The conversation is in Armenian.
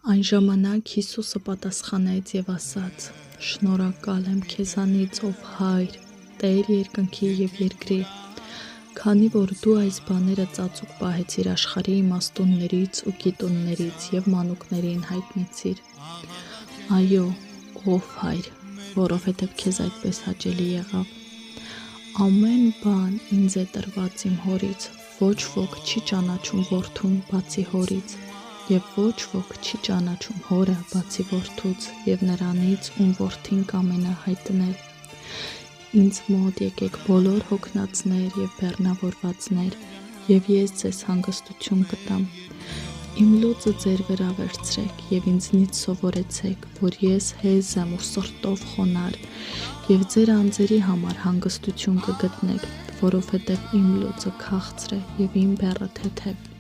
Այն ժամանակ Հիսուսը պատասխանեց և ասաց. «Շնորհակալ եմ քեզանից, ով Հայր, Տեր երկնքի և երկրի, քանի որ դու այս բաները ծածուկ պահեցիր աշխարհի իմաստուններից ու գիտուններից և մանուկներին հայտնեցիր։ Այո, ով Հայր, որովհետև քեզ այդպես հաճելի եղավ։ Ամեն բան ինձ է տրված իմ Հորից, ոչ ոք չի ճանաչում Որդուն բացի Հորից, և ոչ ոք չի ճանաչում Հորը բացի Որդուց և նրանից, ում Որդին կամենա հայտնել։ Ինձ մոտ եկեք բոլոր հոգնածներ և բեռնավորվածներ, և ես ձեզ հանգստություն կտամ։ Իմ լուծը ձեր վրա վերցրեք և ինձնից սովորեցեք, որ ես հեզ եմ ու սրտով խոնարհ, և ձեր անձերի համար հանգստություն կգտնեք, որովհետև իմ լուծը քաղցր է և իմ բեռը թեթև։